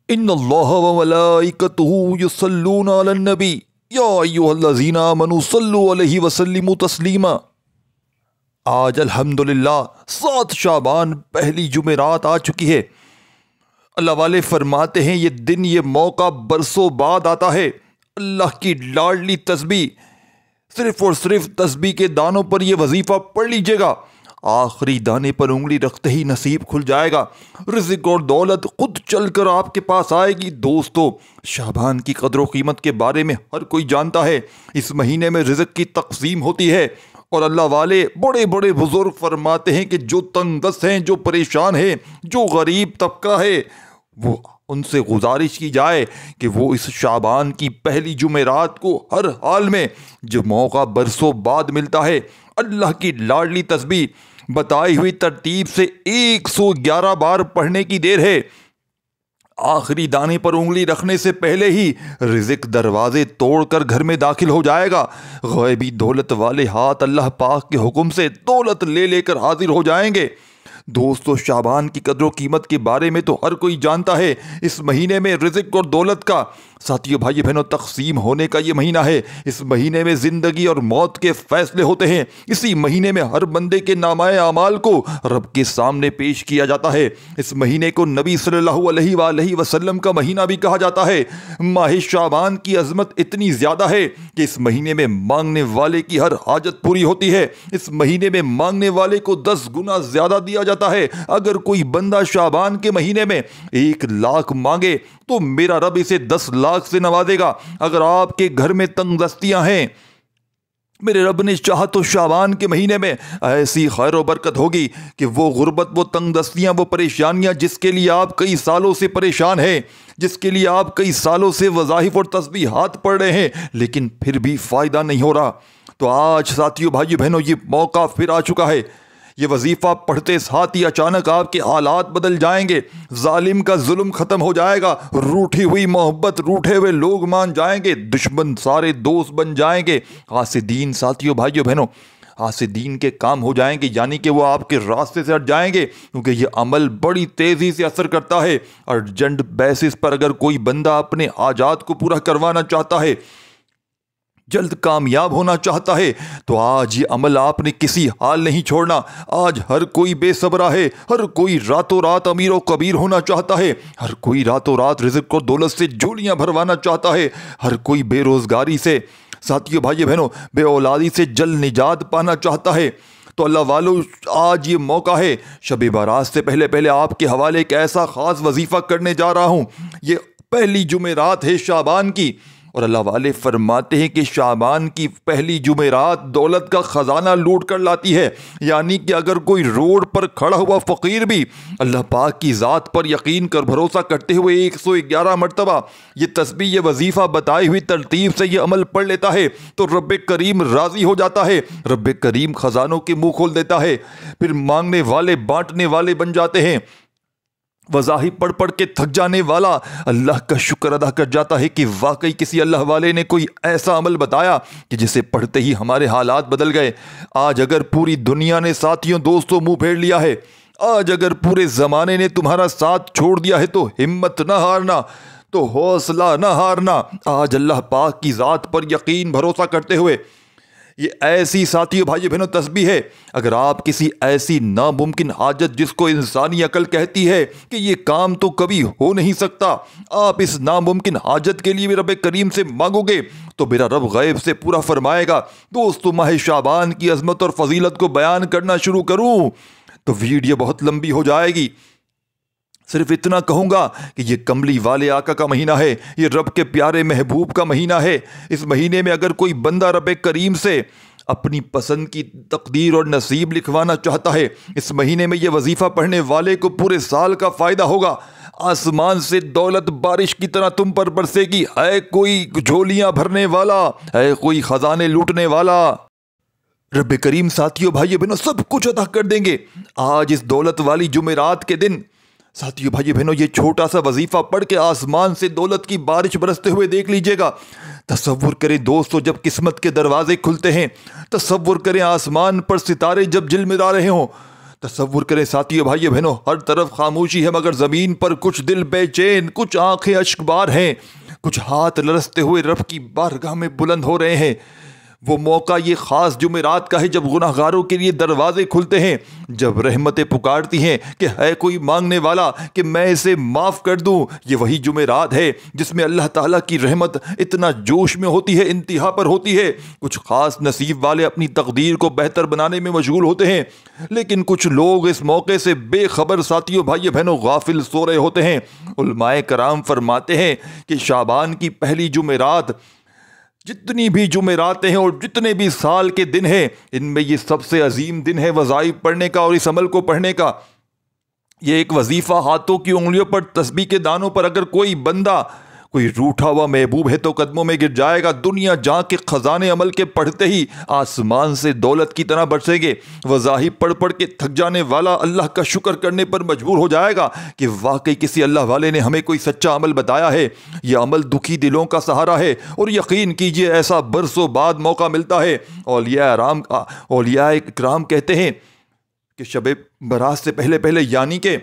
ان اللہ و ملائکتہ یصلون علی النبی یا ایھا الذین آمنوا صلوا علیہ وسلموا تسلیما۔ آج الحمدللہ 7 شعبان پہلی جمعرات آ چکی ہے۔ اللہ والے فرماتے ہیں یہ دن، یہ موقع برسوں بعد آتا ہے۔ اللہ کی لاڈلی تسبیح، صرف اور صرف تسبیح کے دانوں پر یہ وظیفہ پڑھ لیجئے گا، آخری دانے پر انگلی رکھتے ہی نصیب کھل جائے گا، رزق اور دولت خود چل کر آپ کے پاس آئے گی۔ دوستو، شعبان کی قدر و قیمت کے بارے میں ہر کوئی جانتا ہے۔ اس مہینے میں رزق کی تقسیم ہوتی ہے، اور اللہ والے بڑے بڑے بزرگ فرماتے ہیں کہ جو تنگ دست ہیں، جو پریشان ہیں، جو غریب طبقہ ہے، وہ ان سے گزارش کی جائے کہ وہ اس شعبان کی پہلی جمعرات کو ہر حال میں، جو موقع برسوں بعد ملتا ہے، اللہ کی لاڈلی تسبیح بتائی ہوئی ترتیب سے 111 بار پڑھنے کی دیر ہے۔ آخری دانے پر انگلی رکھنے سے پہلے ہی رزق دروازے توڑ کر گھر میں داخل ہو جائے گا۔ غیبی دولت والے ہاتھ اللہ پاک کے حکم سے دولت لے لے کر حاضر ہو جائیں گے۔ دوستو، شعبان کی قدر و قیمت کے بارے میں تو ہر کوئی جانتا ہے۔ اس مہینے میں رزق اور دولت کا، ساتھیو بھائی بہنوں، تقسیم ہونے کا یہ مہینہ ہے۔ اس مہینے میں زندگی اور موت کے فیصلے ہوتے ہیں۔ اسی مہینے میں ہر بندے کے نامہ اعمال کو رب کے سامنے پیش کیا جاتا ہے۔ اس مہینے کو نبی صلی اللہ علیہ وآلہ وسلم کا مہینہ بھی کہا جاتا ہے۔ ماہ شعبان کی عظمت اتنی زیادہ ہے کہ اس مہینے میں مانگنے والے کی ہر حاجت پوری ہوتی ہے۔ اس مہینے میں مانگنے والے کو 10 گنا زیادہ دیا جاتا ہے۔ اگر کوئی بندہ شعبان کے مہینے میں 1 لاکھ مانگے تو میرا رب اسے 10 لاکھ سے نوازے گا۔ اگر آپ کے گھر میں تنگ دستیاں ہیں، میرے رب نے چاہا تو شعبان کے مہینے میں ایسی خیر و برکت ہوگی کہ وہ غربت، وہ تنگ دستیاں، وہ پریشانیاں جس کے لیے آپ کئی سالوں سے پریشان ہیں، جس کے لیے آپ کئی سالوں سے وظائف اور تسبیحات پڑھ رہے ہیں، لیکن پھر بھی فائدہ نہیں ہو رہا، تو آج ساتھیو بھائیو بہنوں یہ موقع پھر آ چکا ہے۔ یہ وظیفہ پڑھتے ساتھ ہی اچانک آپ کے حالات بدل جائیں گے، ظالم کا ظلم ختم ہو جائے گا، روٹھی ہوئی محبت روٹھے ہوئے لوگ مان جائیں گے، دشمن سارے دوست بن جائیں گے، حاسدین ساتھیوں بھائیوں بہنوں حاسدین کے کام ہو جائیں گے، یعنی کہ وہ آپ کے راستے سے ہٹ جائیں گے، کیونکہ یہ عمل بڑی تیزی سے اثر کرتا ہے۔ ارجنٹ بیسس پر اگر کوئی بندہ اپنے حاجات کو پورا کروانا چاہتا ہے، جلد کامیاب ہونا چاہتا ہے، تو آج یہ عمل آپ نے کسی حال نہیں چھوڑنا۔ آج ہر کوئی بے صبرا ہے، ہر کوئی راتوں رات امیر و کبیر ہونا چاہتا ہے، ہر کوئی راتوں رات رزق اور دولت سے جھولیاں بھروانا چاہتا ہے، ہر کوئی بے روزگاری سے، ساتھیو بھائیو بہنوں، بے اولادی سے جلد نجات پانا چاہتا ہے۔ تو اللہ والو، آج یہ موقع ہے۔ شب بارات سے پہلے آپ کے حوالے ایک ایسا خاص وظیفہ کرنے جا رہا ہوں۔ یہ پہلی جمعرات ہے شعبان کی، اور اللہ والے فرماتے ہیں کہ شعبان کی پہلی جمعرات دولت کا خزانہ لوٹ کر لاتی ہے، یعنی کہ اگر کوئی روڈ پر کھڑا ہوا فقیر بھی اللہ پاک کی ذات پر یقین کر بھروسہ کرتے ہوئے 111 مرتبہ یہ تسبیح، یہ وظیفہ بتائی ہوئی ترتیب سے یہ عمل پڑھ لیتا ہے، تو رب کریم راضی ہو جاتا ہے، رب کریم خزانوں کے منہ کھول دیتا ہے، پھر مانگنے والے بانٹنے والے بن جاتے ہیں۔ وظائف پڑھ پڑھ کے تھک جانے والا اللہ کا شکر ادا کر جاتا ہے کہ واقعی کسی اللہ والے نے کوئی ایسا عمل بتایا کہ جسے پڑھتے ہی ہمارے حالات بدل گئے۔ آج اگر پوری دنیا نے ساتھیوں دوستوں منہ پھیر لیا ہے، آج اگر پورے زمانے نے تمہارا ساتھ چھوڑ دیا ہے، تو ہمت نہ ہارنا، تو حوصلہ نہ ہارنا۔ آج اللہ پاک کی ذات پر یقین بھروسہ کرتے ہوئے یہ ایسی ساتھیو بھائی بہنوں تسبیح ہے، اگر آپ کسی ایسی ناممکن حاجت جس کو انسانی عقل کہتی ہے کہ یہ کام تو کبھی ہو نہیں سکتا، آپ اس ناممکن حاجت کے لیے رب کریم سے مانگو گے تو میرا رب غیب سے پورا فرمائے گا۔ دوستو، ماہ شعبان کی عظمت اور فضیلت کو بیان کرنا شروع کروں تو ویڈیو بہت لمبی ہو جائے گی۔ صرف اتنا کہوں گا کہ یہ کملی والے آقا کا مہینہ ہے، یہ رب کے پیارے محبوب کا مہینہ ہے۔ اس مہینے میں اگر کوئی بندہ رب کریم سے اپنی پسند کی تقدیر اور نصیب لکھوانا چاہتا ہے، اس مہینے میں یہ وظیفہ پڑھنے والے کو پورے سال کا فائدہ ہوگا۔ آسمان سے دولت بارش کی طرح تم پر برسے گی، ہے کوئی جھولیاں بھرنے والا، ہے کوئی خزانے لوٹنے والا، رب کریم ساتھیوں بھائی بہنوں سب کچھ عطا کر دیں گے۔ آج اس دولت والی جمعرات کے دن ساتھیو بھائی بہنوں یہ چھوٹا سا وظیفہ پڑھ کے آسمان سے دولت کی بارش برستے ہوئے دیکھ لیجئے گا۔ تصور کریں دوستو، جب قسمت کے دروازے کھلتے ہیں، تصور کریں آسمان پر ستارے جب جلملا رہے ہوں، تصور کریں ساتھیو بھائی بہنوں، ہر طرف خاموشی ہے مگر زمین پر کچھ دل بے چین، کچھ آنکھیں اشک بار ہیں، کچھ ہاتھ لرزتے ہوئے رب کی بارگاہ میں بلند ہو رہے ہیں۔ وہ موقع یہ خاص جمعرات کا ہے جب گناہگاروں کے لیے دروازے کھلتے ہیں، جب رحمتیں پکارتی ہیں کہ ہے کوئی مانگنے والا کہ میں اسے معاف کر دوں۔ یہ وہی جمعرات ہے جس میں اللہ تعالیٰ کی رحمت اتنا جوش میں ہوتی ہے، انتہا پر ہوتی ہے۔ کچھ خاص نصیب والے اپنی تقدیر کو بہتر بنانے میں مشغول ہوتے ہیں، لیکن کچھ لوگ اس موقع سے بے خبر ساتھیوں بھائی بہنوں غافل سو رہے ہوتے ہیں۔ علماء کرام فرماتے ہیں کہ شعبان کی پہلی جمعرات، جتنی بھی جمعراتیں ہیں اور جتنے بھی سال کے دن ہیں، ان میں یہ سب سے عظیم دن ہے وظائف پڑھنے کا اور اس عمل کو پڑھنے کا۔ یہ ایک وظیفہ ہاتھوں کی انگلیوں پر تسبیح کے دانوں پر اگر کوئی بندہ، کوئی روٹھا ہوا محبوب ہے تو قدموں میں گر جائے گا۔ دنیا جہاں کے خزانے عمل کے پڑھتے ہی آسمان سے دولت کی طرح برسیں گے۔ وظائف پڑھ پڑھ کے تھک جانے والا اللہ کا شکر کرنے پر مجبور ہو جائے گا کہ واقعی کسی اللہ والے نے ہمیں کوئی سچا عمل بتایا ہے۔ یہ عمل دکھی دلوں کا سہارا ہے، اور یقین کیجئے ایسا برسوں بعد موقع ملتا ہے۔ اولیاء اکرام کہتے ہیں کہ شب برات سے پہلے پہلے، یعنی کہ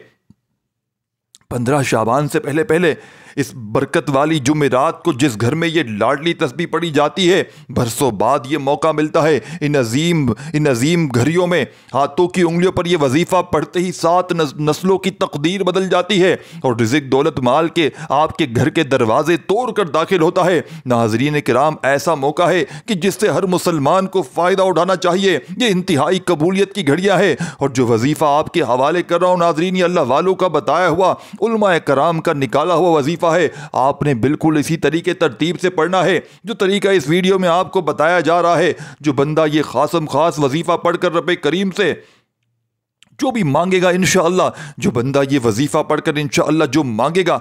15 شعبان سے پہلے پہلے، اس برکت والی جمعرات کو جس گھر میں یہ لاڈلی تسبیح پڑھی جاتی ہے، برسوں بعد یہ موقع ملتا ہے۔ ان عظیم گھڑیوں میں ہاتھوں کی انگلیوں پر یہ وظیفہ پڑھتے ہی 7 نسلوں کی تقدیر بدل جاتی ہے، اور رزق دولت مال کے آپ کے گھر کے دروازے توڑ کر داخل ہوتا ہے۔ ناظرین کرام، ایسا موقع ہے کہ جس سے ہر مسلمان کو فائدہ اٹھانا چاہیے۔ یہ انتہائی قبولیت کی گھڑیاں ہیں، اور جو وظیفہ آپ کے حوالے کر رہا ہوں ناظرین، یہ اللہ والوں کا بتایا ہوا، علماء کرام کا نکالا ہوا وظیفہ ہے۔ آپ نے بالکل اسی طریقے ترتیب سے پڑھنا ہے جو طریقہ اس ویڈیو میں آپ کو بتایا جا رہا ہے۔ جو بندہ یہ خاص وظیفہ پڑھ کر رب کریم سے جو بھی مانگے گا انشاءاللہ، جو بندہ یہ وظیفہ پڑھ کر انشاءاللہ جو مانگے گا،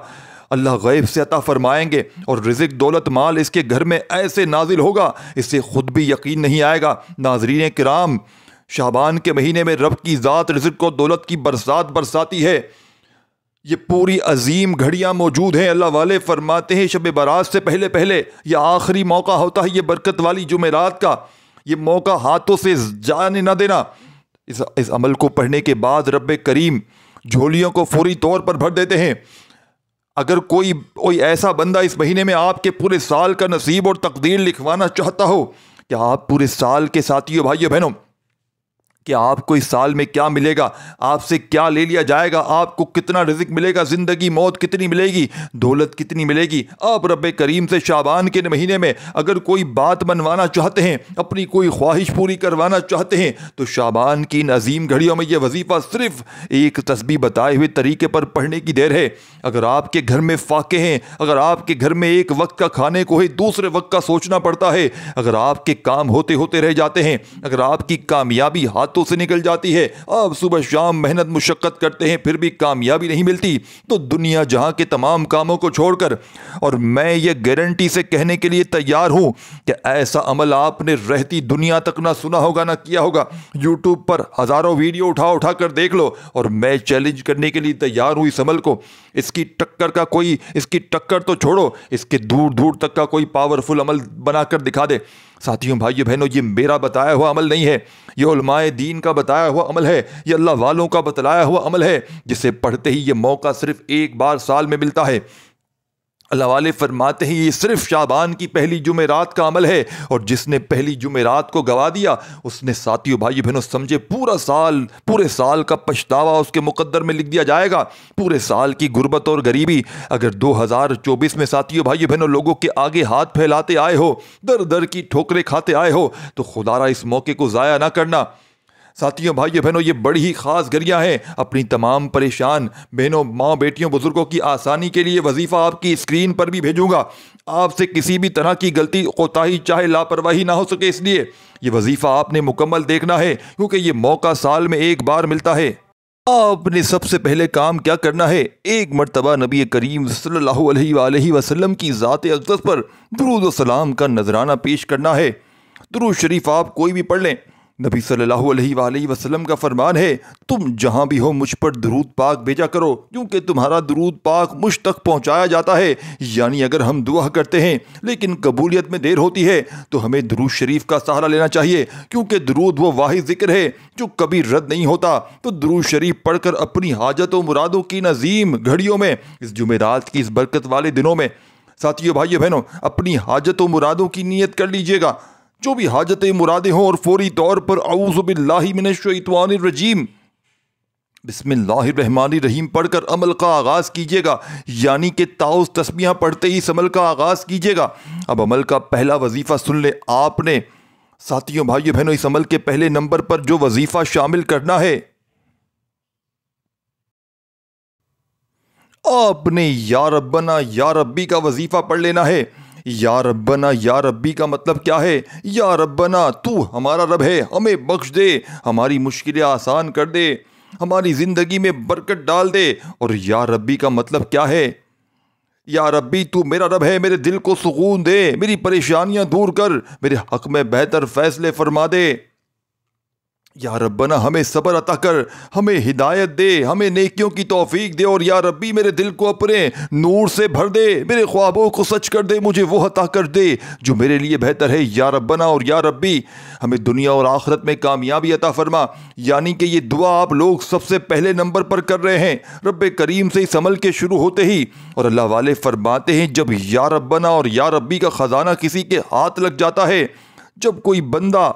اللہ غیب سے عطا فرمائیں گے، اور رزق دولت مال اس کے گھر میں ایسے نازل ہوگا اسے خود بھی یقین نہیں آئے گا۔ ناظرین کرام، شعبان کے مہینے میں رب کی ذات رزق و دولت کی برسات برساتی ہے۔ یہ پوری عظیم گھڑیاں موجود ہیں۔ اللہ والے فرماتے ہیں شب برات سے پہلے پہلے یہ آخری موقع ہوتا ہے، یہ برکت والی جمعرات کا۔ یہ موقع ہاتھوں سے جانے نہ دینا۔ اس عمل کو پڑھنے کے بعد رب کریم جھولیوں کو فوری طور پر بھر دیتے ہیں۔ اگر کوئی ایسا بندہ اس مہینے میں آپ کے پورے سال کا نصیب اور تقدیر لکھوانا چاہتا ہو کہ آپ پورے سال کے ساتھیوں بھائیوں بہنوں، کہ آپ کو اس سال میں کیا ملے گا، آپ سے کیا لے لیا جائے گا، آپ کو کتنا رزق ملے گا، زندگی موت کتنی ملے گی، دولت کتنی ملے گی، آپ رب کریم سے شعبان کے مہینے میں اگر کوئی بات منوانا چاہتے ہیں، اپنی کوئی خواہش پوری کروانا چاہتے ہیں، تو شعبان کی ان عظیم گھڑیوں میں یہ وظیفہ صرف ایک تسبیح بتائے ہوئے طریقے پر پڑھنے کی دیر ہے۔ اگر آپ کے گھر میں فاقے ہیں، اگر آپ کے گھر میں ایک وقت کا کھانے کو ہی دوسرے وقت کا سوچنا پڑتا ہے، اگر آپ کے کام ہوتے ہوتے رہ جاتے ہیں، اگر آپ کی کامیابی ہاتھوں سے نکل جاتی ہے، آپ صبح شام محنت مشقت کرتے ہیں پھر بھی کامیابی نہیں ملتی، تو دنیا جہاں کے تمام کاموں کو چھوڑ کر، اور میں یہ گارنٹی سے کہنے کے لیے تیار ہوں کہ ایسا عمل آپ نے رہتی دنیا تک نہ سنا ہوگا نہ کیا ہوگا۔ یوٹیوب پر ہزاروں ویڈیو اٹھا کر دیکھ لو، اور میں چیلنج کرنے کے لیے تیار ہوں اس عمل کو۔ اس کی ٹکر تو چھوڑو، اس کے دور دور تک کا کوئی پاورفل عمل بنا کر دکھا دے۔ ساتھیوں بھائیو بہنوں، یہ میرا بتایا ہوا عمل نہیں ہے، یہ علماء دین کا بتایا ہوا عمل ہے، یہ اللہ والوں کا بتلایا ہوا عمل ہے، جسے پڑھتے ہی یہ موقع صرف ایک بار سال میں ملتا ہے۔ اللہ والے فرماتے ہیں یہ صرف شعبان کی پہلی جمعرات کا عمل ہے، اور جس نے پہلی جمعرات کو گوا دیا اس نے ساتھیوں بھائی بہنوں سمجھے پورے سال کا پچھتاوا اس کے مقدر میں لکھ دیا جائے گا۔ پورے سال کی غربت اور غریبی اگر 2024 میں ساتھیوں بھائی بہنوں لوگوں کے آگے ہاتھ پھیلاتے آئے ہو، در در کی ٹھوکریں کھاتے آئے ہو، تو خدا را اس موقع کو ضائع نہ کرنا۔ ساتھیوں بھائیو بہنوں، یہ بڑی ہی خاص گھڑیاں ہیں۔ اپنی تمام پریشان بہنوں، ماں، بیٹیوں، بزرگوں کی آسانی کے لیے وظیفہ آپ کی اسکرین پر بھی بھیجوں گا۔ آپ سے کسی بھی طرح کی غلطی، کوتاہی، چاہے لاپرواہی نہ ہو سکے، اس لیے یہ وظیفہ آپ نے مکمل دیکھنا ہے، کیونکہ یہ موقع سال میں ایک بار ملتا ہے۔ آپ نے سب سے پہلے کام کیا کرنا ہے؟ ایک مرتبہ نبی کریم صلی اللہ علیہ وآلہ وسلم کی ذات اقدس پر درود و سلام کا نذرانہ پیش کرنا ہے۔ درود شریف آپ کوئی بھی پڑھ لیں، نبی صلی اللہ علیہ وآلہ وسلم کا فرمان ہے، تم جہاں بھی ہو مجھ پر درود پاک بھیجا کرو، کیونکہ تمہارا درود پاک مجھ تک پہنچایا جاتا ہے۔ یعنی اگر ہم دعا کرتے ہیں لیکن قبولیت میں دیر ہوتی ہے تو ہمیں درود شریف کا سہارا لینا چاہیے، کیونکہ درود وہ واحد ذکر ہے جو کبھی رد نہیں ہوتا۔ تو درود شریف پڑھ کر اپنی حاجت و مرادوں کی نظیم گھڑیوں میں، اس جمعرات کی اس برکت والے دنوں میں ساتھیو بھائیو بہنوں، اپنی حاجت و مرادوں کی نیت کر لیجئے گا۔ جو بھی حاجتیں مرادیں ہوں، اور فوری طور پر اعوذ باللہ من الشیطان الرجیم بسم اللہ الرحمن الرحیم پڑھ کر عمل کا آغاز کیجیے گا، یعنی کہ تعوذ تسبیحاں پڑھتے ہی اس عمل کا آغاز کیجیے گا۔ اب عمل کا پہلا وظیفہ سن لیں آپ نے ساتھیوں بھائیو بہنوں، اس عمل کے پہلے نمبر پر جو وظیفہ شامل کرنا ہے، آپ نے یا ربنا یا ربی کا وظیفہ پڑھ لینا ہے۔ یا ربنا یا ربی کا مطلب کیا ہے؟ یا ربنا تو ہمارا رب ہے، ہمیں بخش دے، ہماری مشکلیں آسان کر دے، ہماری زندگی میں برکت ڈال دے۔ اور یا ربی کا مطلب کیا ہے؟ یا ربی تو میرا رب ہے، میرے دل کو سکون دے، میری پریشانیاں دور کر، میرے حق میں بہتر فیصلے فرما دے۔ یا ربنا ہمیں صبر عطا کر، ہمیں ہدایت دے، ہمیں نیکیوں کی توفیق دے، اور یا ربی میرے دل کو اپنے نور سے بھر دے، میرے خوابوں کو سچ کر دے، مجھے وہ عطا کر دے جو میرے لیے بہتر ہے۔ یا ربنا اور یا ربی ہمیں دنیا اور آخرت میں کامیابی عطا فرما۔ یعنی کہ یہ دعا آپ لوگ سب سے پہلے نمبر پر کر رہے ہیں رب کریم سے اس عمل کے شروع ہوتے ہی۔ اور اللہ والے فرماتے ہیں جب یا ربنا اور یا ربی کا خزانہ کسی کے ہاتھ لگ جاتا ہے، جب کوئی بندہ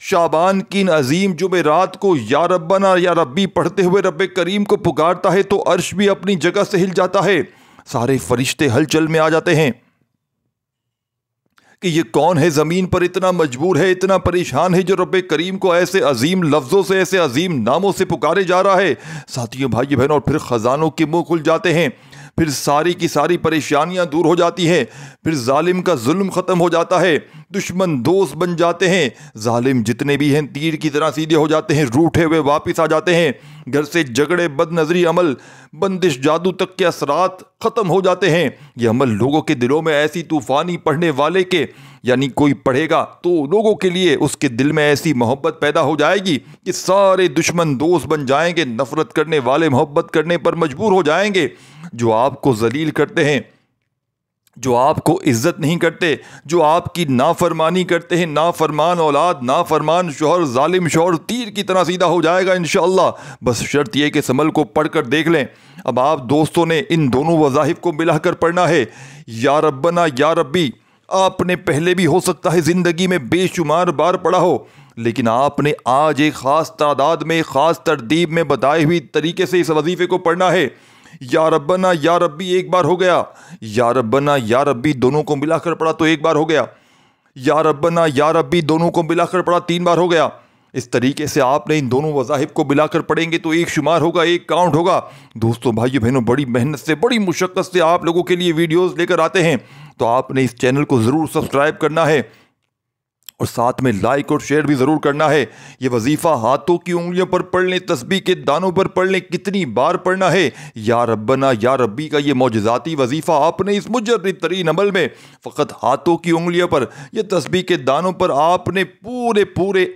شعبان کی عظیم جمعرات کو یا ربنا یا ربی پڑھتے ہوئے رب کریم کو پکارتا ہے تو عرش بھی اپنی جگہ سے ہل جاتا ہے، سارے فرشتے ہلچل میں آ جاتے ہیں کہ یہ کون ہے زمین پر اتنا مجبور ہے، اتنا پریشان ہے، جو رب کریم کو ایسے عظیم لفظوں سے، ایسے عظیم ناموں سے پکارے جا رہا ہے۔ ساتھیوں بھائی بہنوں، اور پھر خزانوں کے منہ کھل جاتے ہیں، پھر ساری کی ساری پریشانیاں دور ہو جاتی ہیں، پھر ظالم کا ظلم ختم ہو جاتا ہے، دشمن دوست بن جاتے ہیں، ظالم جتنے بھی ہیں تیر کی طرح سیدھے ہو جاتے ہیں، روٹھے ہوئے واپس آ جاتے ہیں، گھر سے جھگڑے، بد نظری عمل، بندش جادو تک کے اثرات ختم ہو جاتے ہیں۔ یہ عمل لوگوں کے دلوں میں ایسی طوفانی پڑھنے والے کے، یعنی کوئی پڑھے گا تو لوگوں کے لیے اس کے دل میں ایسی محبت پیدا ہو جائے گی کہ سارے دشمن دوست بن جائیں گے، نفرت کرنے والے محبت کرنے پر مجبور ہو جائیں گے۔ جو آپ کو ذلیل کرتے ہیں، جو آپ کو عزت نہیں کرتے، جو آپ کی نافرمانی کرتے ہیں، نافرمان اولاد، نافرمان شوہر، ظالم شوہر تیر کی طرح سیدھا ہو جائے گا انشاءاللہ۔ بس شرط یہ کہ اس عمل کو پڑھ کر دیکھ لیں۔ اب آپ دوستوں نے ان دونوں وظائف کو ملا کر پڑھنا ہے۔ یا ربنا یا ربی آپ نے پہلے بھی ہو سکتا ہے زندگی میں بے شمار بار پڑھا ہو، لیکن آپ نے آج ایک خاص تعداد میں، ایک خاص ترتیب میں بتائی ہوئی طریقے سے اس وظیفے کو پڑھنا ہے۔ یا ربنا یا ربی ایک بار ہو گیا، یا ربنا یا ربی دونوں کو ملا کر پڑھا تو ایک بار ہو گیا، یا ربنا یا ربی دونوں کو ملا کر پڑھا 3 بار ہو گیا۔ اس طریقے سے آپ نے ان دونوں وظائف کو ملا کر پڑھیں گے تو ایک شمار ہوگا، ایک کاؤنٹ ہوگا۔ دوستوں بھائیو بہنوں، بڑی محنت سے، بڑی مشقت سے آپ لوگوں کے لیے ویڈیوز لے کر آتے ہیں، تو آپ نے اس چینل کو ضرور سبسکرائب کرنا ہے، اور ساتھ میں لائک اور شیئر بھی ضرور کرنا ہے۔ یہ وظیفہ ہاتھوں کی انگلیوں پر پڑھ لیں، تسبیح کے دانوں پر پڑھ لیں، کتنی بار پڑھنا ہے۔ یا ربنا یا ربی کا یہ معجزاتی وظیفہ آپ نے اس مجرد ترین عمل میں فقط ہاتھوں کی انگلیوں پر، یہ تسبیح کے دانوں پر آپ نے پورے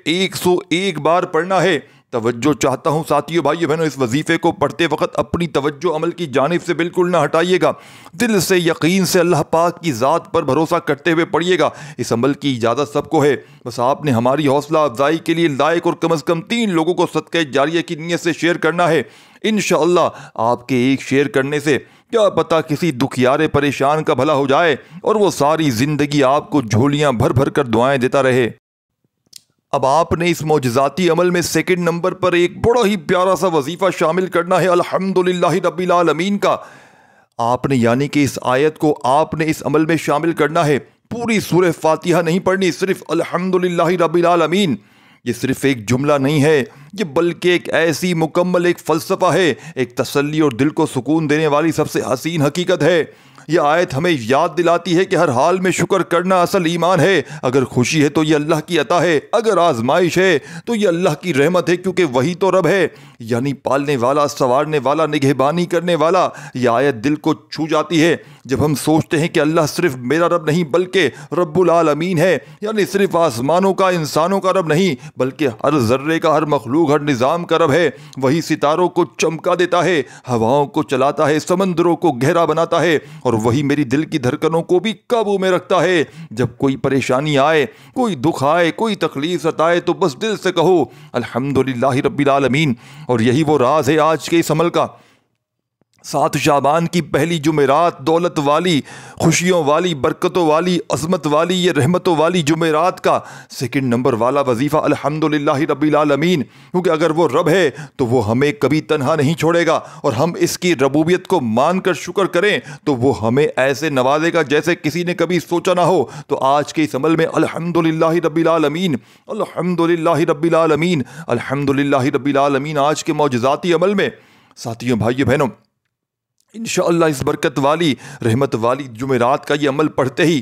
101 بار پڑھنا ہے۔ توجہ چاہتا ہوں ساتھیو بھائیو بہنوں، اس وظیفے کو پڑھتے وقت اپنی توجہ عمل کی جانب سے بالکل نہ ہٹائیے گا، دل سے، یقین سے، اللہ پاک کی ذات پر بھروسہ کرتے ہوئے پڑھیے گا۔ اس عمل کی اجازت سب کو ہے، بس آپ نے ہماری حوصلہ افزائی کے لیے لائک اور کم از کم 3 لوگوں کو صدقہ جاریہ کی نیت سے شیئر کرنا ہے۔ انشاءاللہ آپ کے ایک شیئر کرنے سے کیا پتہ کسی دکھیارے پریشان کا بھلا ہو جائے، اور وہ ساری زندگی آپ کو جھولیاں بھر بھر کر دعائیں دیتا رہے۔ اب آپ نے اس معجزاتی عمل میں سیکنڈ نمبر پر ایک بڑا ہی پیارا سا وظیفہ شامل کرنا ہے، الحمدللہ رب العالمین کا۔ آپ نے یعنی کہ اس آیت کو آپ نے اس عمل میں شامل کرنا ہے، پوری سورہ فاتحہ نہیں پڑھنی، صرف الحمدللہ رب العالمین۔ یہ صرف ایک جملہ نہیں ہے، یہ بلکہ ایک ایسی مکمل ایک فلسفہ ہے، ایک تسلی اور دل کو سکون دینے والی سب سے حسین حقیقت ہے۔ یہ آیت ہمیں یاد دلاتی ہے کہ ہر حال میں شکر کرنا اصل ایمان ہے۔ اگر خوشی ہے تو یہ اللہ کی عطا ہے، اگر آزمائش ہے تو یہ اللہ کی رحمت ہے، کیونکہ وہی تو رب ہے، یعنی پالنے والا، سنوارنے والا، نگہبانی کرنے والا۔ یہ آیت دل کو چھو جاتی ہے۔ جب ہم سوچتے ہیں کہ اللہ صرف میرا رب نہیں بلکہ رب العالمین ہے، یعنی صرف آسمانوں کا انسانوں کا رب نہیں بلکہ ہر ذرے کا، ہر مخلوق، ہر نظام کا رب ہے، وہی ستاروں کو چمکا دیتا ہے، ہواؤں کو چلاتا ہے، سمندروں کو گہرا بناتا ہے، اور وہی میری دل کی دھڑکنوں کو بھی قابو میں رکھتا ہے۔ جب کوئی پریشانی آئے، کوئی دکھ آئے، کوئی تکلیف ستائے تو بس دل سے کہو الحمدللہ رب العالمین۔ اور یہی وہ راز ہے آج کے اس عمل کا۔ 7 شعبان کی پہلی جمعرات، دولت والی، خوشیوں والی، برکتوں والی، عظمت والی، یہ رحمتوں والی جمعرات کا 2 نمبر والا وظیفہ الحمدللہ رب العالمین، کیونکہ اگر وہ رب ہے تو وہ ہمیں کبھی تنہا نہیں چھوڑے گا، اور ہم اس کی ربوبیت کو مان کر شکر کریں تو وہ ہمیں ایسے نوازے گا جیسے کسی نے کبھی سوچا نہ ہو۔ تو آج کے اس عمل میں الحمدللہ رب العالمین، الحمدللہ رب العالمین، الحمدللہ رب العالمین، آج کے معجزاتی عمل میں ساتھیوں، بھائیو، بہنوں، انشاءاللہ اس برکت والی، رحمت والی جمعرات کا یہ عمل پڑھتے ہی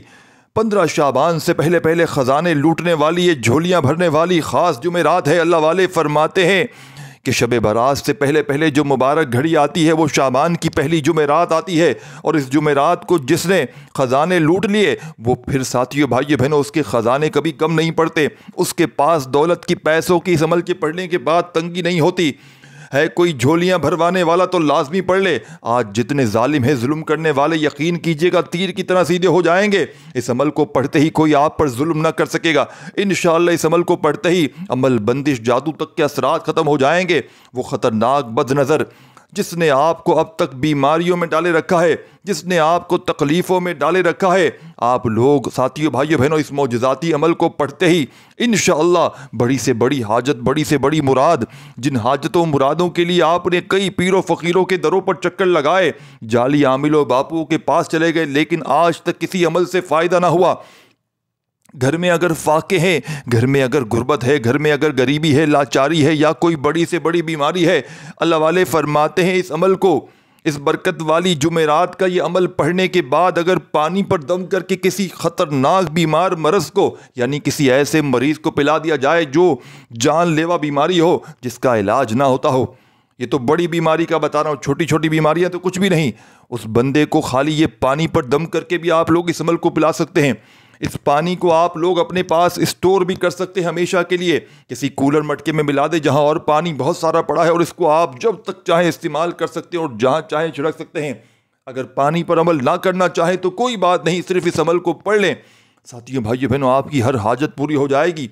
15 شعبان سے پہلے پہلے خزانے لوٹنے والی، یہ جھولیاں بھرنے والی خاص جمعرات ہے۔ اللہ والے فرماتے ہیں کہ شب برات سے پہلے پہلے جو مبارک گھڑی آتی ہے وہ شعبان کی پہلی جمعرات آتی ہے، اور اس جمعرات کو جس نے خزانے لوٹ لیے وہ پھر ساتھیوں، بھائیو، بہنوں، اس کے خزانے کبھی کم نہیں پڑتے، اس کے پاس دولت کی، پیسوں کی اس عمل کے پڑھنے کے بعد تنگی نہیں ہوتی ہے۔ کوئی جھولیاں بھروانے والا تو لازمی پڑھ لے۔ آج جتنے ظالم ہیں، ظلم کرنے والے، یقین کیجئے گا تیر کی طرح سیدھے ہو جائیں گے۔ اس عمل کو پڑھتے ہی کوئی آپ پر ظلم نہ کر سکے گا انشاءاللہ۔ اس عمل کو پڑھتے ہی عمل، بندش، جادو تک کے اثرات ختم ہو جائیں گے۔ وہ خطرناک بد نظر جس نے آپ کو اب تک بیماریوں میں ڈالے رکھا ہے، جس نے آپ کو تکلیفوں میں ڈالے رکھا ہے، آپ لوگ ساتھیوں، بھائیو، بہنوں، اس معجزاتی عمل کو پڑھتے ہی انشاءاللہ بڑی سے بڑی حاجت، بڑی سے بڑی مراد، جن حاجتوں مرادوں کے لیے آپ نے کئی پیر و فقیروں کے دروں پر چکر لگائے، جعلی عاملوں باپو کے پاس چلے گئے، لیکن آج تک کسی عمل سے فائدہ نہ ہوا۔ گھر میں اگر فاقے ہیں، گھر میں اگر غربت ہے، گھر میں اگر غریبی ہے، لاچاری ہے، یا کوئی بڑی سے بڑی بیماری ہے، اللہ والے فرماتے ہیں اس عمل کو، اس برکت والی جمعرات کا یہ عمل پڑھنے کے بعد اگر پانی پر دم کر کے کسی خطرناک بیمار مرض کو، یعنی کسی ایسے مریض کو پلا دیا جائے جو جان لیوا بیماری ہو، جس کا علاج نہ ہوتا ہو، یہ تو بڑی بیماری کا بتا رہا ہوں، چھوٹی چھوٹی بیماریاں تو کچھ بھی نہیں، اس بندے کو خالی یہ پانی پر دم کر کے بھی آپ لوگ اس عمل کو پلا سکتے ہیں۔ اس پانی کو آپ لوگ اپنے پاس اسٹور بھی کر سکتے ہیں ہمیشہ کے لیے، کسی کولر مٹکے میں ملا دے جہاں اور پانی بہت سارا پڑا ہے، اور اس کو آپ جب تک چاہیں استعمال کر سکتے ہیں اور جہاں چاہیں چھڑک سکتے ہیں۔ اگر پانی پر عمل نہ کرنا چاہیں تو کوئی بات نہیں، صرف اس عمل کو پڑھ لیں، ساتھیوں، بھائیو، بہنوں، آپ کی ہر حاجت پوری ہو جائے گی۔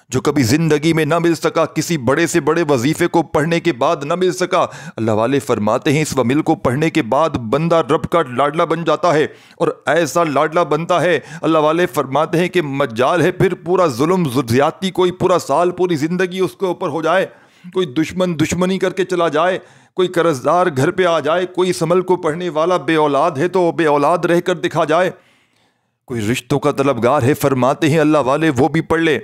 جو کبھی زندگی میں نہ مل سکا، کسی بڑے سے بڑے وظیفے کو پڑھنے کے بعد نہ مل سکا، اللہ والے فرماتے ہیں اس عمل کو پڑھنے کے بعد بندہ رب کا لاڈلا بن جاتا ہے، اور ایسا لاڈلا بنتا ہے، اللہ والے فرماتے ہیں کہ مجال ہے پھر پورا ظلم زیادتی، کوئی پورا سال، پوری زندگی اس کے اوپر ہو جائے، کوئی دشمن دشمنی کر کے چلا جائے، کوئی قرض دار گھر پہ آ جائے، کوئی اس عمل کو پڑھنے والا بے اولاد ہے تو بے اولاد رہ کر دکھا جائے، کوئی رشتوں کا طلبگار ہے، فرماتے ہیں اللہ والے وہ بھی پڑھ لے،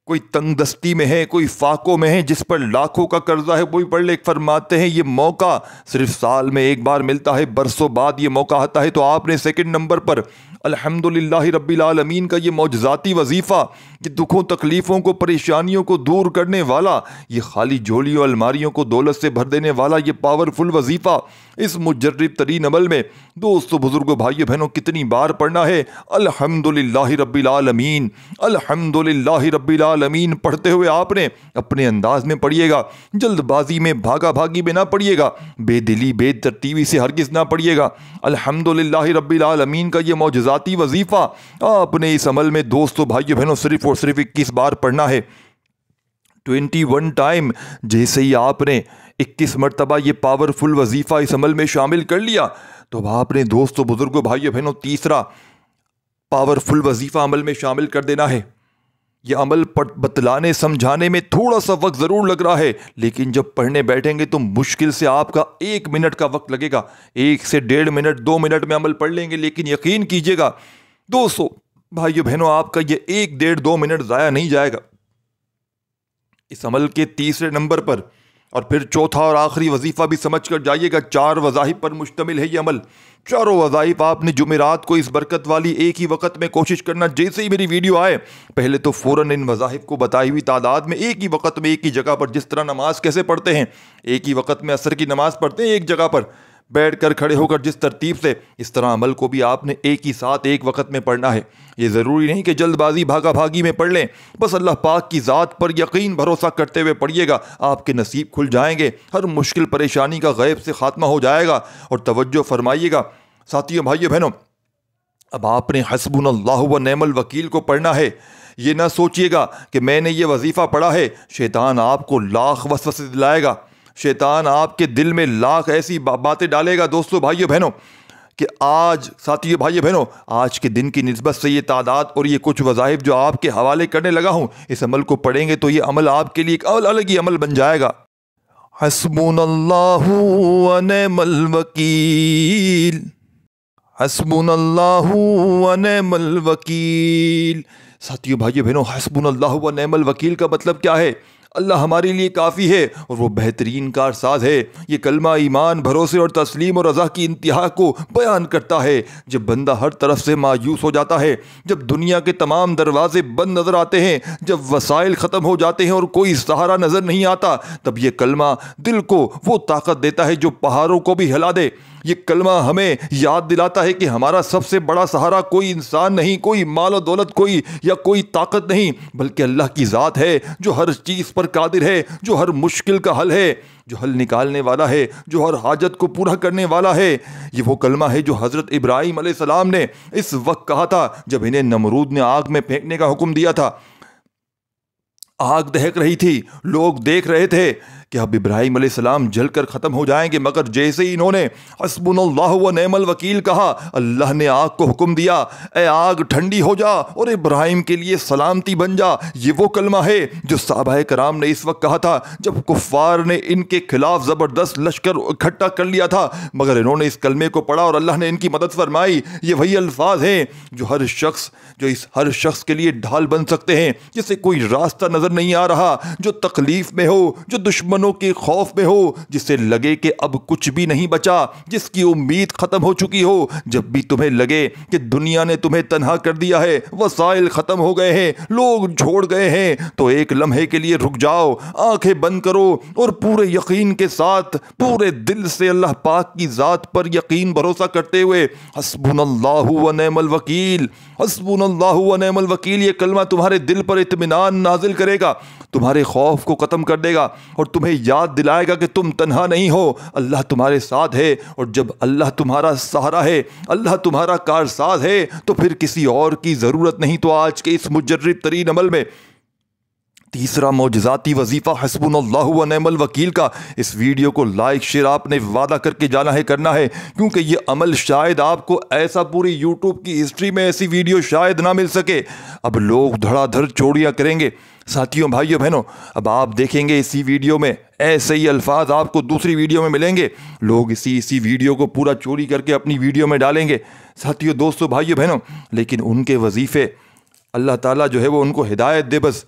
کوئی تنگ دستی میں ہے، کوئی فاقوں میں ہے، جس پر لاکھوں کا قرضہ ہے، وہ بھی پڑھ لے۔ فرماتے ہیں یہ موقع صرف سال میں ایک بار ملتا ہے، برسوں بعد یہ موقع آتا ہے، تو آپ نے 2 نمبر پر الحمدللہ رب العالمین کا یہ معجزاتی وظیفہ، یہ دکھوں، تکلیفوں کو، پریشانیوں کو دور کرنے والا، یہ خالی جھولیوں، الماریوں کو دولت سے بھر دینے والا یہ پاورفل وظیفہ، اس مجرب ترین عمل میں دوستو، بزرگوں، بھائیو، بہنوں، کتنی بار پڑھنا ہے؟ الحمدللہ رب العالمین، الحمدللہ رب العالمین پڑھتے ہوئے آپ نے اپنے انداز میں پڑھیے گا، جلد بازی میں، بھاگا بھاگی میں نہ پڑھیے گا، بے دلی، بے ترتیبی سے ہرگز نہ پڑھیے گا۔ الحمدللہ رب العالمین کا یہ معجزاتی وظیفہ آپ نے اس عمل میں دوستو، بھائیو، بہنوں، صرف اور صرف 21 بار پڑھنا ہے۔ 21 ٹائم جیسے ہی آپ نے 21 مرتبہ یہ پاورفل وظیفہ اس عمل میں شامل کر لیا، تو اب آپ نے دوستو، بزرگوں، بھائیو، بہنوں، تیسرا پاورفل وظیفہ عمل میں شامل کر دینا ہے۔ یہ عمل بتلانے سمجھانے میں تھوڑا سا وقت ضرور لگ رہا ہے، لیکن جب پڑھنے بیٹھیں گے تو مشکل سے آپ کا 1 منٹ کا وقت لگے گا، 1 سے 1.5 منٹ، 2 منٹ میں عمل پڑھ لیں گے، لیکن یقین کیجئے گا دوستو، بھائیو، بہنوں، آپ کا یہ 1، 1.5، 2 منٹ ضائع نہیں جائے گا اس عمل کے تیسرے نمبر پر۔ اور پھر چوتھا اور آخری وظیفہ بھی سمجھ کر جائیے گا، 4 وظائف پر مشتمل ہے یہ عمل۔ چاروں وظائف آپ نے جمعرات کو اس برکت والی ایک ہی وقت میں کوشش کرنا، جیسے ہی میری ویڈیو آئے پہلے تو فوراً ان وظائف کو بتائی ہوئی تعداد میں ایک ہی وقت میں، ایک ہی جگہ پر، جس طرح نماز کیسے پڑھتے ہیں، ایک ہی وقت میں عصر کی نماز پڑھتے ہیں ایک جگہ پر، بیٹھ کر کھڑے ہو کر جس ترتیب سے، اس طرح عمل کو بھی آپ نے ایک ہی ساتھ ایک وقت میں پڑھنا ہے۔ یہ ضروری نہیں کہ جلد بازی بھاگا بھاگی میں پڑھ لیں، بس اللہ پاک کی ذات پر یقین بھروسہ کرتے ہوئے پڑھیے گا، آپ کے نصیب کھل جائیں گے، ہر مشکل پریشانی کا غیب سے خاتمہ ہو جائے گا۔ اور توجہ فرمائیے گا ساتھیوں، بھائیو بہنوں، اب آپ نے حسبنا اللہ و نعم الوکیل کو پڑھنا ہے۔ یہ نہ سوچئے گا کہ میں نے یہ وظیفہ پڑھا ہے، شیطان آپ کو لاکھ وسوسے دلائے گا، شیطان آپ کے دل میں لاکھ ایسی باتیں ڈالے گا دوستو بھائیو بہنوں کہ آج ساتھیو بھائیو بہنوں، آج کے دن کی نسبت سے یہ تعداد اور یہ کچھ وظائف جو آپ کے حوالے کرنے لگا ہوں، اس عمل کو پڑھیں گے تو یہ عمل آپ کے لیے ایک الگ ہی عمل بن جائے گا۔ حسبنا اللہ و نعم الوکیل، حسبنا اللہ و نعم الوکیل۔ ساتھیو بھائیو بہنوں، حسبنا اللہ و نعم الوکیل کا مطلب کیا ہے؟ اللہ ہمارے لیے کافی ہے اور وہ بہترین کارساز ہے۔ یہ کلمہ ایمان، بھروسے اور تسلیم اور رضا کی انتہا کو بیان کرتا ہے۔ جب بندہ ہر طرف سے مایوس ہو جاتا ہے، جب دنیا کے تمام دروازے بند نظر آتے ہیں، جب وسائل ختم ہو جاتے ہیں اور کوئی سہارا نظر نہیں آتا، تب یہ کلمہ دل کو وہ طاقت دیتا ہے جو پہاڑوں کو بھی ہلا دے۔ یہ کلمہ ہمیں یاد دلاتا ہے کہ ہمارا سب سے بڑا سہارا کوئی انسان نہیں، کوئی مال و دولت یا کوئی طاقت نہیں، بلکہ اللہ کی ذات ہے جو ہر چیز پر قادر ہے، جو ہر مشکل کا حل ہے، جو حل نکالنے والا ہے، جو ہر حاجت کو پورا کرنے والا ہے۔ یہ وہ کلمہ ہے جو حضرت ابراہیم علیہ السلام نے اس وقت کہا تھا جب انہیں نمرود نے آگ میں پھینکنے کا حکم دیا تھا۔ آگ دہک رہی تھی، لوگ دیکھ رہے تھے کہ اب ابراہیم علیہ السلام جل کر ختم ہو جائیں گے، مگر جیسے ہی انہوں نے حسبنا اللہ و نعم الوکیل کہا، اللہ نے آگ کو حکم دیا، اے آگ ٹھنڈی ہو جا اور ابراہیم کے لیے سلامتی بن جا۔ یہ وہ کلمہ ہے جو صحابہ کرام نے اس وقت کہا تھا جب کفار نے ان کے خلاف زبردست لشکر اکٹھا کر لیا تھا، مگر انہوں نے اس کلمے کو پڑھا اور اللہ نے ان کی مدد فرمائی۔ یہ وہی الفاظ ہیں جو ہر شخص کے لیے ڈھال بن سکتے ہیں، جسے کوئی راستہ نظر نہیں آ رہا، جو تکلیف میں ہو، جو دشمنوں کے خوف میں ہو، جسے لگے کہ اب کچھ بھی نہیں بچا، جس کی امید ختم ہو چکی ہو۔ جب بھی تمہیں لگے کہ دنیا نے تمہیں تنہا کر دیا ہے، وسائل ختم ہو گئے ہیں، لوگ چھوڑ گئے ہیں، تو ایک لمحے کے لیے رک جاؤ، آنکھیں بند کرو اور پورے یقین کے ساتھ، پورے دل سے اللہ پاک کی ذات پر یقین بھروسہ کرتے ہوئے حسبنا اللہ و نعم الوکیل، حسبنا اللہ و نعم الوکیل، یہ کلمہ تمہارے دل پر اطمینان نازل کرے گا، تمہارے خوف کو ختم کر دے گا اور تمہیں یاد دلائے گا کہ تم تنہا نہیں ہو، اللہ تمہارے ساتھ ہے۔ اور جب اللہ تمہارا سہارا ہے، اللہ تمہارا کارساز ہے، تو پھر کسی اور کی ضرورت نہیں۔ تو آج کے اس مجرب ترین عمل میں تیسرا معجزاتی وظیفہ حسبنا اللہ و نعم الوکیل کا، اس ویڈیو کو لائک شیئر آپ نے وعدہ کر کے جانا ہے، کرنا ہے، کیونکہ یہ عمل شاید آپ کو ایسا پوری یوٹیوب کی ہسٹری میں ایسی ویڈیو شاید نہ مل سکے۔ اب لوگ دھڑا دھڑ چوریاں کریں گے۔ ساتھیوں بھائیوں بہنوں، اب آپ دیکھیں گے اسی ویڈیو میں ایسے ہی الفاظ آپ کو دوسری ویڈیو میں ملیں گے، لوگ اسی ویڈیو کو پورا چوری کر کے اپنی ویڈیو میں ڈالیں گے۔ ساتھیوں، دوستوں، بھائیوں بہنوں، لیکن ان کے وظیفے اللہ تعالیٰ جو ہے وہ ان کو ہدایت دے بس۔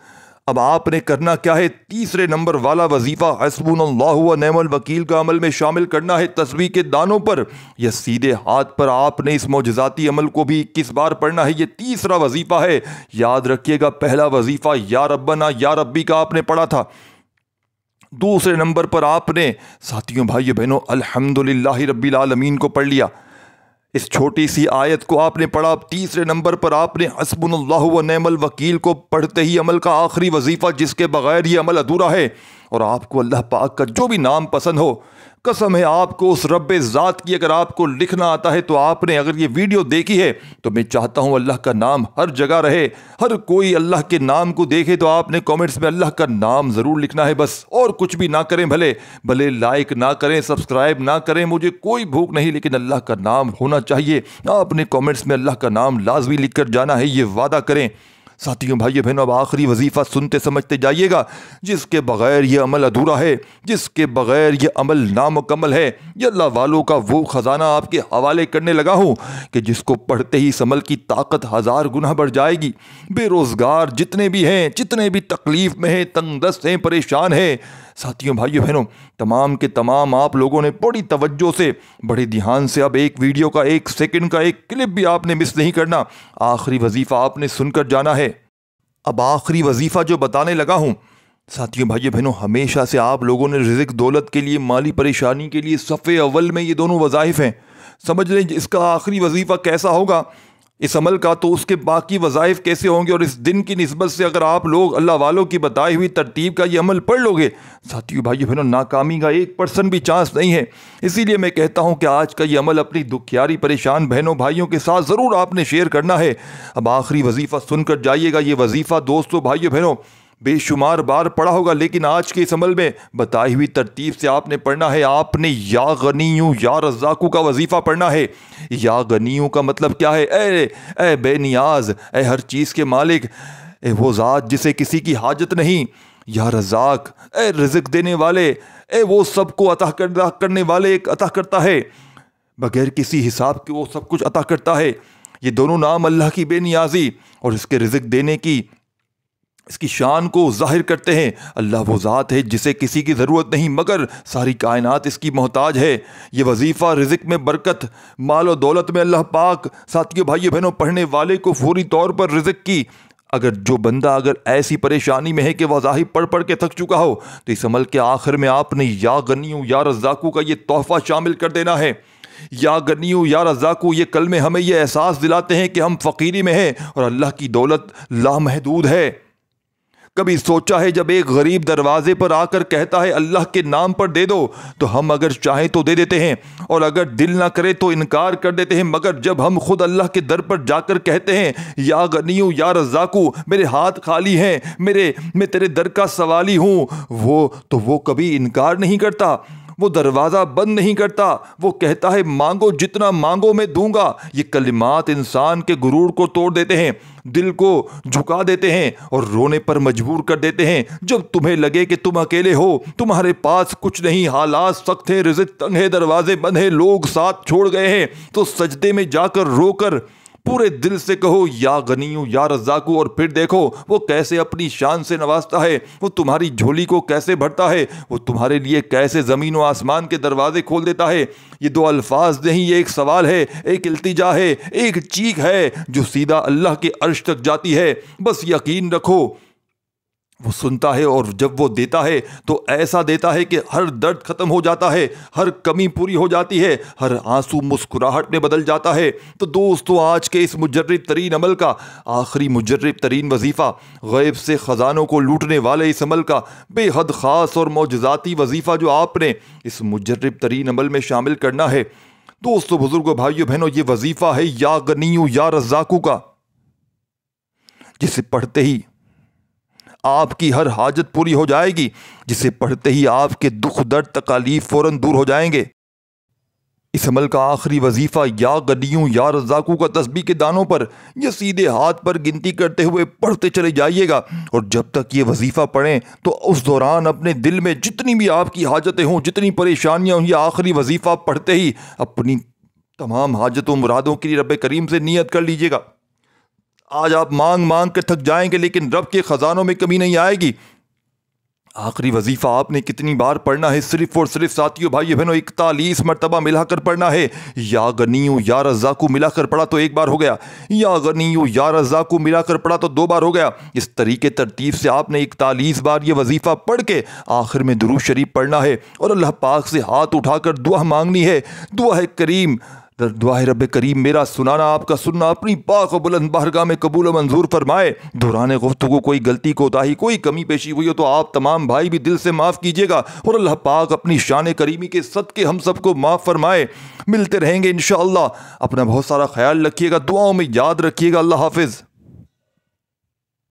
اب آپ نے کرنا کیا ہے؟ تیسرے نمبر والا وظیفہ حسبنا اللہ و نعم الوکیل کا عمل میں شامل کرنا ہے تسبیح کے دانوں پر یا سیدھے ہاتھ پر۔ آپ نے اس معجزاتی عمل کو بھی 21 بار پڑھنا ہے، یہ تیسرا وظیفہ ہے۔ یاد رکھیے گا، پہلا وظیفہ یا ربنا یا ربی کا آپ نے پڑھا تھا، دوسرے نمبر پر آپ نے ساتھیوں بھائیوں بہنوں الحمدللہ رب العالمین کو پڑھ لیا، اس چھوٹی سی آیت کو آپ نے پڑھا۔ تیسرے نمبر پر آپ نے حسبنا اللہ و نعم الوکیل کو پڑھتے ہی عمل کا آخری وظیفہ جس کے بغیر یہ عمل ادھورا ہے، اور آپ کو اللہ پاک کا جو بھی نام پسند ہو، قسم ہے آپ کو اس رب ذات کی، اگر آپ کو لکھنا آتا ہے تو آپ نے اگر یہ ویڈیو دیکھی ہے تو میں چاہتا ہوں اللہ کا نام ہر جگہ رہے، ہر کوئی اللہ کے نام کو دیکھے تو آپ نے کامنٹس میں اللہ کا نام ضرور لکھنا ہے بس، اور کچھ بھی نہ کریں، بھلے لائک نہ کریں، سبسکرائب نہ کریں، مجھے کوئی بھوک نہیں، لیکن اللہ کا نام ہونا چاہیے۔ آپ نے کامنٹس میں اللہ کا نام لازمی لکھ کر جانا ہے، یہ وعدہ کریں۔ ساتھیوں بھائیوں بہنوں، اب آخری وظیفہ سنتے سمجھتے جائیے گا، جس کے بغیر یہ عمل ادھورا ہے، جس کے بغیر یہ عمل نامکمل ہے۔ یہ اللہ والوں کا وہ خزانہ آپ کے حوالے کرنے لگا ہوں کہ جس کو پڑھتے ہی اس عمل کی طاقت 1000 گنا بڑھ جائے گی۔ بے روزگار جتنے بھی ہیں، جتنے بھی تکلیف میں ہیں، تنگ دست ہیں، پریشان ہیں، ساتھیوں بھائیوں بہنوں، تمام کے تمام آپ لوگوں نے بڑی توجہ سے، بڑے دھیان سے، اب ایک ویڈیو کا 1 سیکنڈ کا ایک کلپ بھی آپ نے مس نہیں کرنا، آخری وظیفہ آپ نے سن کر جانا ہے۔ اب آخری وظیفہ جو بتانے لگا ہوں، ساتھیوں بھائیو بہنوں، ہمیشہ سے آپ لوگوں نے رزق دولت کے لیے، مالی پریشانی کے لیے صفِ اول میں یہ دونوں وظائف ہیں۔ سمجھ لیں اس کا آخری وظیفہ کیسا ہوگا اس عمل کا، تو اس کے باقی وظائف کیسے ہوں گے۔ اور اس دن کی نسبت سے اگر آپ لوگ اللہ والوں کی بتائی ہوئی ترتیب کا یہ عمل پڑھ لو گے، ساتھیوں بھائیو بہنوں، ناکامی کا 1% بھی چانس نہیں ہے۔ اسی لیے میں کہتا ہوں کہ آج کا یہ عمل اپنی دکھیاری پریشان بہنوں بھائیوں کے ساتھ ضرور آپ نے شیئر کرنا ہے۔ اب آخری وظیفہ سن کر جائیے گا۔ یہ وظیفہ دوستو بھائیو بہنوں بے شمار بار پڑھا ہوگا، لیکن آج کے اس عمل میں بتائی ہوئی ترتیب سے آپ نے پڑھنا ہے۔ آپ نے یا غنیوں یا رزاقوں کا وظیفہ پڑھنا ہے۔ یا غنیوں کا مطلب کیا ہے؟ اے بے نیاز، اے ہر چیز کے مالک، اے وہ ذات جسے کسی کی حاجت نہیں۔ یا رزاق، اے رزق دینے والے، اے وہ سب کو عطا کرنے والے، ایک عطا کرتا ہے بغیر کسی حساب کے، وہ سب کچھ عطا کرتا ہے۔ یہ دونوں نام اللہ کی بے نیازی اور اس کے رزق دینے کی، اس کی شان کو ظاہر کرتے ہیں۔ اللہ وہ ذات ہے جسے کسی کی ضرورت نہیں مگر ساری کائنات اس کی محتاج ہے۔ یہ وظیفہ رزق میں برکت، مال و دولت میں اللہ پاک، ساتھیوں بھائیو بہنوں، پڑھنے والے کو فوری طور پر رزق کی جو بندہ ایسی پریشانی میں ہے کہ وظائف پڑھ پڑھ کے تھک چکا ہو، تو اس عمل کے آخر میں آپ نے یا غنیوں یا رزاقوں کا یہ تحفہ شامل کر دینا ہے۔ یا غنیوں یا رزاقوں، یہ کلمے ہمیں یہ احساس دلاتے ہیں کہ ہم فقیری میں ہیں اور اللہ کی دولت لامحدود ہے۔ کبھی سوچا ہے جب ایک غریب دروازے پر آ کر کہتا ہے اللہ کے نام پر دے دو، تو ہم اگر چاہیں تو دے دیتے ہیں اور اگر دل نہ کرے تو انکار کر دیتے ہیں، مگر جب ہم خود اللہ کے در پر جا کر کہتے ہیں یا غنیوں یا رزاقوں، میرے ہاتھ خالی ہیں، میں تیرے در کا سوالی ہوں، وہ کبھی انکار نہیں کرتا، وہ دروازہ بند نہیں کرتا، وہ کہتا ہے مانگو جتنا مانگو میں دوں گا۔ یہ کلمات انسان کے غرور کو توڑ دیتے ہیں، دل کو جھکا دیتے ہیں اور رونے پر مجبور کر دیتے ہیں۔ جب تمہیں لگے کہ تم اکیلے ہو، تمہارے پاس کچھ نہیں، حالات سخت ہیں، رزق تنگ ہے، دروازے بند ہیں، لوگ ساتھ چھوڑ گئے ہیں، تو سجدے میں جا کر رو کر پورے دل سے کہو یا غنیوں یا رزاقوں، اور پھر دیکھو وہ کیسے اپنی شان سے نوازتا ہے، وہ تمہاری جھولی کو کیسے بھرتا ہے، وہ تمہارے لیے کیسے زمین و آسمان کے دروازے کھول دیتا ہے۔ یہ دو الفاظ نہیں، یہ ایک سوال ہے، ایک التجا ہے، ایک چیخ ہے جو سیدھا اللہ کے عرش تک جاتی ہے۔ بس یقین رکھو وہ سنتا ہے، اور جب وہ دیتا ہے تو ایسا دیتا ہے کہ ہر درد ختم ہو جاتا ہے، ہر کمی پوری ہو جاتی ہے، ہر آنسو مسکراہٹ میں بدل جاتا ہے۔ تو دوستو، آج کے اس مجرب ترین عمل کا آخری مجرب ترین وظیفہ، غیب سے خزانوں کو لوٹنے والے اس عمل کا بے حد خاص اور معجزاتی وظیفہ جو آپ نے اس مجرب ترین عمل میں شامل کرنا ہے، دوستو بزرگوں بھائیو بہنوں، یہ وظیفہ ہے یا غنیوں یا رزاقوں کا، جسے پڑھتے ہی آپ کی ہر حاجت پوری ہو جائے گی، جسے پڑھتے ہی آپ کے دکھ درد تکالیف فوراً دور ہو جائیں گے۔ اس عمل کا آخری وظیفہ یا غنیوں یا رزاقوں کا تسبیح کے دانوں پر یا سیدھے ہاتھ پر گنتی کرتے ہوئے پڑھتے چلے جائیے گا، اور جب تک یہ وظیفہ پڑھیں تو اس دوران اپنے دل میں جتنی بھی آپ کی حاجتیں ہوں، جتنی پریشانیاں ہوں، یہ آخری وظیفہ پڑھتے ہی اپنی تمام حاجتوں مرادوں کے لیے رب کریم سے نیت کر لیجیے گا۔ آج آپ مانگ مانگ کے تھک جائیں گے، لیکن رب کے خزانوں میں کمی نہیں آئے گی۔ آخری وظیفہ آپ نے کتنی بار پڑھنا ہے؟ صرف اور صرف ساتھیوں بھائی بہنوں 41 مرتبہ ملا کر پڑھنا ہے۔ یا غنیوں یا رزاقوں ملا کر پڑھا تو 1 بار ہو گیا، یا غنیوں یا رزاقوں ملا کر پڑھا تو 2 بار ہو گیا۔ اس طریقے ترتیب سے آپ نے 41 بار یہ وظیفہ پڑھ کے آخر میں درود شریف پڑھنا ہے اور اللہ پاک سے ہاتھ اٹھا کر دعا مانگنی ہے۔ دعا ہے رب کریم میرا سنانا آپ کا سننا اپنی پاک و بلند بارگاہ میں قبول و منظور فرمائے۔ دوران گفتگو کوئی غلطی کوتاہی، کوئی کمی پیشی ہوئی ہو تو آپ تمام بھائی بھی دل سے معاف کیجیے گا، اور اللہ پاک اپنی شان کریمی کے صدقے ہم سب کو معاف فرمائے۔ ملتے رہیں گے انشاءاللہ۔ اپنا بہت سارا خیال رکھیے گا، دعاؤں میں یاد رکھیے گا۔ اللہ حافظ۔